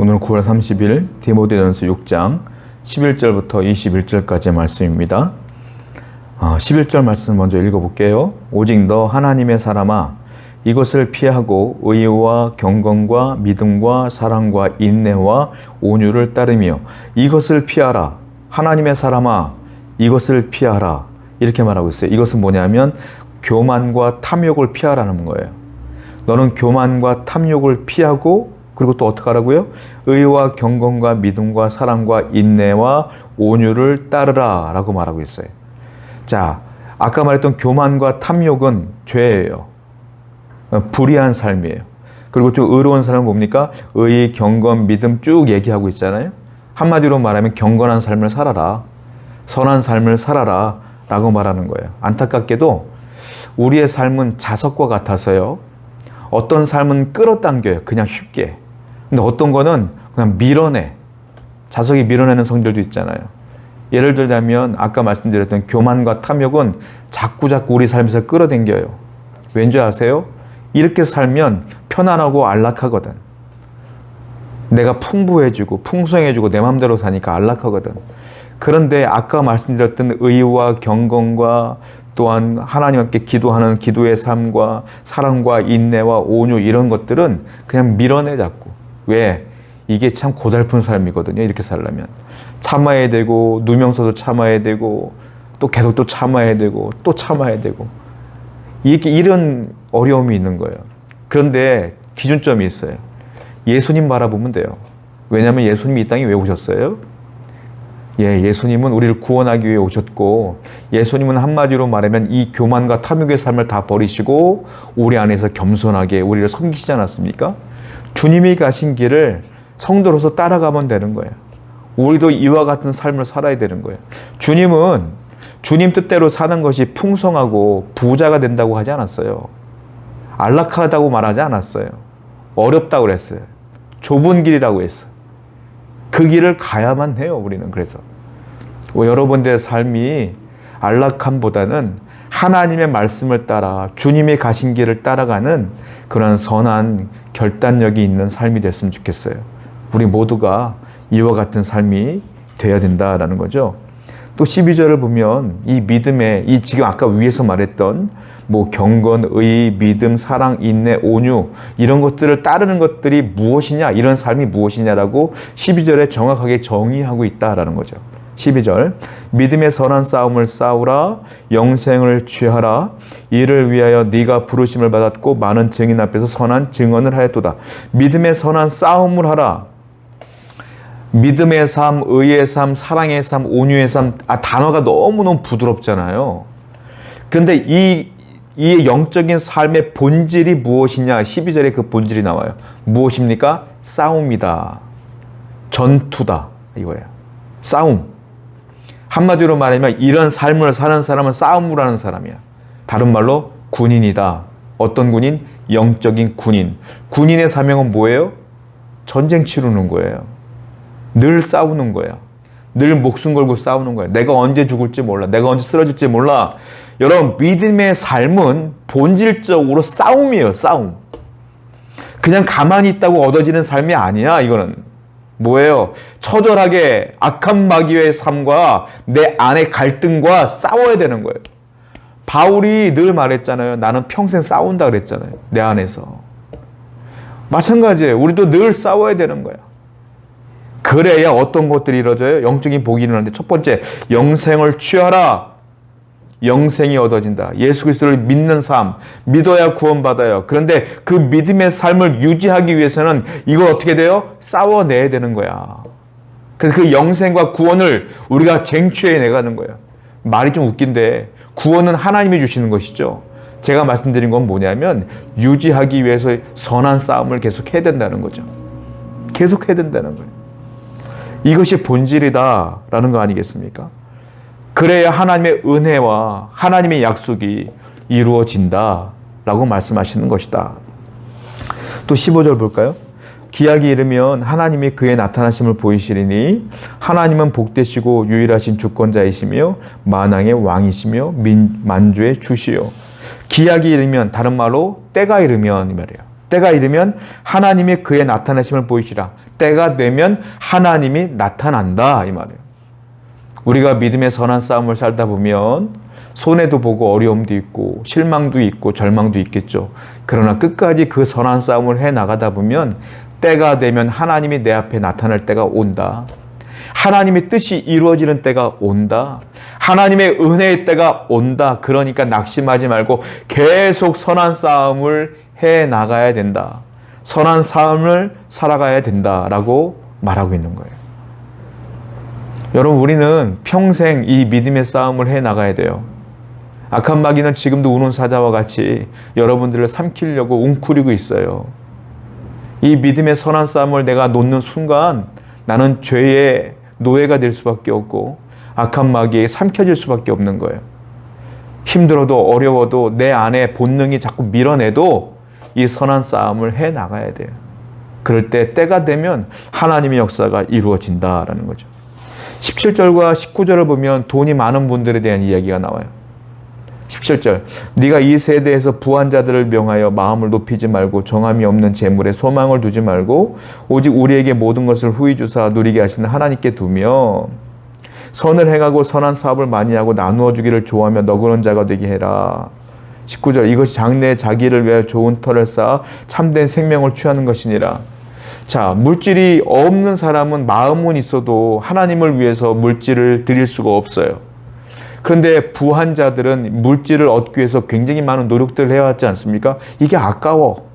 오늘 9월 30일 디모데전서 6장 11절부터 21절까지의 말씀입니다. 11절 말씀 먼저 읽어볼게요. 오직 너 하나님의 사람아 이것을 피하고 의와 경건과 믿음과 사랑과 인내와 온유를 따르며 이것을 피하라. 하나님의 사람아 이것을 피하라. 이렇게 말하고 있어요. 이것은 뭐냐면 교만과 탐욕을 피하라는 거예요. 너는 교만과 탐욕을 피하고 그리고 또 어떻게 하라고요? 의와 경건과 믿음과 사랑과 인내와 온유를 따르라 라고 말하고 있어요. 자, 아까 말했던 교만과 탐욕은 죄예요. 불의한 삶이에요. 그리고 좀 의로운 삶은 뭡니까? 의, 경건, 믿음 쭉 얘기하고 있잖아요. 한마디로 말하면 경건한 삶을 살아라. 선한 삶을 살아라 라고 말하는 거예요. 안타깝게도 우리의 삶은 자석과 같아서요. 어떤 삶은 끌어당겨요. 그냥 쉽게. 근데 어떤 거는 그냥 밀어내. 자석이 밀어내는 성질도 있잖아요. 예를 들자면 아까 말씀드렸던 교만과 탐욕은 자꾸 우리 삶에서 끌어당겨요. 왠지 아세요? 이렇게 살면 편안하고 안락하거든. 내가 풍부해지고 풍성해지고 내 마음대로 사니까 안락하거든. 그런데 아까 말씀드렸던 의와 경건과 또한 하나님 함께 기도하는 기도의 삶과 사랑과 인내와 온유 이런 것들은 그냥 밀어내 자꾸. 왜? 이게 참 고달픈 삶이거든요. 이렇게 살려면. 참아야 되고 누명 써서 참아야 되고 또 계속 또 참아야 되고 또 참아야 되고 이런 어려움이 있는 거예요. 그런데 기준점이 있어요. 예수님 바라보면 돼요. 왜냐하면 예수님이 이 땅에 왜 오셨어요? 예수님은 우리를 구원하기 위해 오셨고 예수님은 한마디로 말하면 이 교만과 탐욕의 삶을 다 버리시고 우리 안에서 겸손하게 우리를 섬기시지 않았습니까? 주님이 가신 길을 성도로서 따라가면 되는 거예요. 우리도 이와 같은 삶을 살아야 되는 거예요. 주님은 주님 뜻대로 사는 것이 풍성하고 부자가 된다고 하지 않았어요. 안락하다고 말하지 않았어요. 어렵다고 그랬어요. 좁은 길이라고 했어요. 그 길을 가야만 해요. 우리는 그래서 여러분들의 삶이 안락함보다는 하나님의 말씀을 따라 주님이 가신 길을 따라가는 그런 선한 결단력이 있는 삶이 됐으면 좋겠어요. 우리 모두가 이와 같은 삶이 돼야 된다라는 거죠. 또 12절을 보면 이 믿음의 이 지금 아까 위에서 말했던 경건, 의, 믿음, 사랑, 인내, 온유 이런 것들을 따르는 것들이 무엇이냐 이런 삶이 무엇이냐라고 12절에 정확하게 정의하고 있다라는 거죠. 12절 믿음의 선한 싸움을 싸우라 영생을 취하라 이를 위하여 네가 부르심을 받았고 많은 증인 앞에서 선한 증언을 하였도다. 믿음의 선한 싸움을 하라. 믿음의 삶, 의의 삶, 사랑의 삶, 온유의 삶 단어가 너무너무 부드럽잖아요. 그런데 이 영적인 삶의 본질이 무엇이냐 12절에 그 본질이 나와요. 무엇입니까? 싸움이다. 전투다. 이거예요. 싸움. 한마디로 말하면 이런 삶을 사는 사람은 싸움을 하는 사람이야. 다른 말로 군인이다. 어떤 군인? 영적인 군인. 군인의 사명은 뭐예요? 전쟁 치르는 거예요. 늘 싸우는 거야. 늘 목숨 걸고 싸우는 거야. 내가 언제 죽을지 몰라. 내가 언제 쓰러질지 몰라. 여러분 믿음의 삶은 본질적으로 싸움이에요. 싸움. 그냥 가만히 있다고 얻어지는 삶이 아니야. 이거는. 뭐예요? 처절하게 악한 마귀의 삶과 내 안의 갈등과 싸워야 되는 거예요. 바울이 늘 말했잖아요. 나는 평생 싸운다 그랬잖아요. 내 안에서. 마찬가지예요. 우리도 늘 싸워야 되는 거야. 그래야 어떤 것들이 이루어져요? 영적인 복이 일어나는데 첫 번째, 영생을 취하라. 영생이 얻어진다. 예수 그리스도를 믿는 삶, 믿어야 구원받아요. 그런데 그 믿음의 삶을 유지하기 위해서는 이걸 어떻게 돼요? 싸워내야 되는 거야. 그래서 그 영생과 구원을 우리가 쟁취해내가는 거야. 말이 좀 웃긴데 구원은 하나님이 주시는 것이죠. 제가 말씀드린 건 뭐냐면 유지하기 위해서 선한 싸움을 계속 해야 된다는 거죠. 계속 해야 된다는 거예요. 이것이 본질이다라는 거 아니겠습니까? 그래야 하나님의 은혜와 하나님의 약속이 이루어진다라고 말씀하시는 것이다. 또 15절 볼까요? 기약이 이르면 하나님이 그의 나타나심을 보이시리니 하나님은 복되시고 유일하신 주권자이시며 만왕의 왕이시며 만주의 주시요. 기약이 이르면 다른 말로 때가 이르면 이 말이에요. 때가 이르면 하나님이 그의 나타나심을 보이시라. 때가 되면 하나님이 나타난다 이 말이에요. 우리가 믿음의 선한 싸움을 살다 보면 손해도 보고 어려움도 있고 실망도 있고 절망도 있겠죠. 그러나 끝까지 그 선한 싸움을 해나가다 보면 때가 되면 하나님이 내 앞에 나타날 때가 온다. 하나님의 뜻이 이루어지는 때가 온다. 하나님의 은혜의 때가 온다. 그러니까 낙심하지 말고 계속 선한 싸움을 해나가야 된다. 선한 삶을 살아가야 된다라고 말하고 있는 거예요. 여러분, 우리는 평생 이 믿음의 싸움을 해나가야 돼요. 악한 마귀는 지금도 우는 사자와 같이 여러분들을 삼키려고 웅크리고 있어요. 이 믿음의 선한 싸움을 내가 놓는 순간 나는 죄의 노예가 될 수밖에 없고 악한 마귀에 삼켜질 수밖에 없는 거예요. 힘들어도 어려워도 내 안에 본능이 자꾸 밀어내도 이 선한 싸움을 해나가야 돼요. 그럴 때 때가 되면 하나님의 역사가 이루어진다라는 거죠. 17절과 19절을 보면 돈이 많은 분들에 대한 이야기가 나와요. 17절, 네가 이 세대에서 부한 자들을 명하여 마음을 높이지 말고 정함이 없는 재물에 소망을 두지 말고 오직 우리에게 모든 것을 후히 주사 누리게 하시는 하나님께 두며 선을 행하고 선한 사업을 많이 하고 나누어 주기를 좋아하며 너그러운 자가 되게 해라. 19절, 이것이 장래에 자기를 위하여 좋은 터를 쌓아 참된 생명을 취하는 것이니라. 자, 물질이 없는 사람은 마음은 있어도 하나님을 위해서 물질을 드릴 수가 없어요. 그런데 부한 자들은 물질을 얻기 위해서 굉장히 많은 노력들을 해왔지 않습니까? 이게 아까워.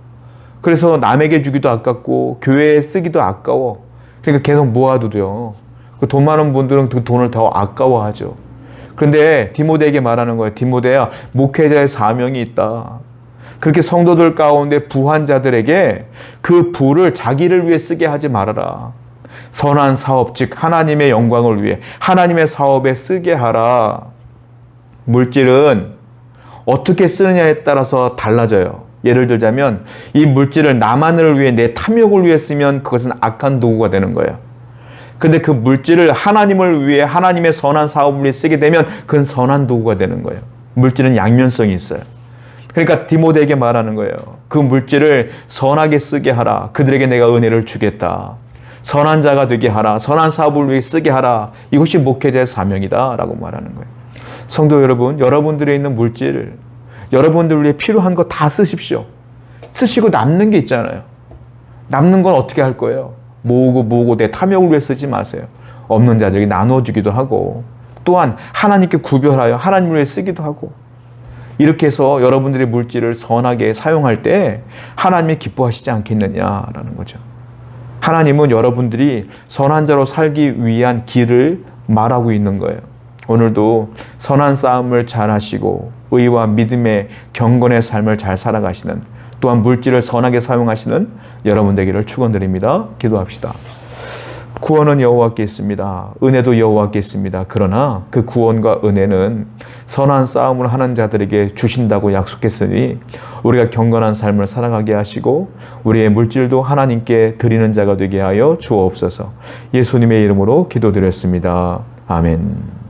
그래서 남에게 주기도 아깝고 교회에 쓰기도 아까워. 그러니까 계속 모아두죠. 돈 많은 분들은 그 돈을 더 아까워하죠. 그런데 디모데에게 말하는 거예요. 디모데야, 목회자의 사명이 있다. 그렇게 성도들 가운데 부한 자들에게 그 부를 자기를 위해 쓰게 하지 말아라. 선한 사업, 즉 하나님의 영광을 위해 하나님의 사업에 쓰게 하라. 물질은 어떻게 쓰느냐에 따라서 달라져요. 예를 들자면 이 물질을 나만을 위해 내 탐욕을 위해 쓰면 그것은 악한 도구가 되는 거예요. 근데 그 물질을 하나님을 위해 하나님의 선한 사업을 위해 쓰게 되면 그건 선한 도구가 되는 거예요. 물질은 양면성이 있어요. 그러니까 디모데에게 말하는 거예요. 그 물질을 선하게 쓰게 하라. 그들에게 내가 은혜를 주겠다. 선한 자가 되게 하라. 선한 사업을 위해 쓰게 하라. 이것이 목회자의 사명이다 라고 말하는 거예요. 성도 여러분, 여러분들에 있는 물질, 여러분들 위해 필요한 거 다 쓰십시오. 쓰시고 남는 게 있잖아요. 남는 건 어떻게 할 거예요? 모으고 내 탐욕을 위해 쓰지 마세요. 없는 자들에게 나눠주기도 하고 또한 하나님께 구별하여 하나님을 위해 쓰기도 하고 이렇게 해서 여러분들의 물질을 선하게 사용할 때 하나님이 기뻐하시지 않겠느냐라는 거죠. 하나님은 여러분들이 선한 자로 살기 위한 길을 말하고 있는 거예요. 오늘도 선한 싸움을 잘 하시고 의와 믿음의 경건의 삶을 잘 살아가시는, 또한 물질을 선하게 사용하시는 여러분 되기를 축원드립니다. 기도합시다. 구원은 여호와께 있습니다. 은혜도 여호와께 있습니다. 그러나 그 구원과 은혜는 선한 싸움을 하는 자들에게 주신다고 약속했으니 우리가 경건한 삶을 살아가게 하시고 우리의 물질도 하나님께 드리는 자가 되게 하여 주옵소서. 예수님의 이름으로 기도드렸습니다. 아멘.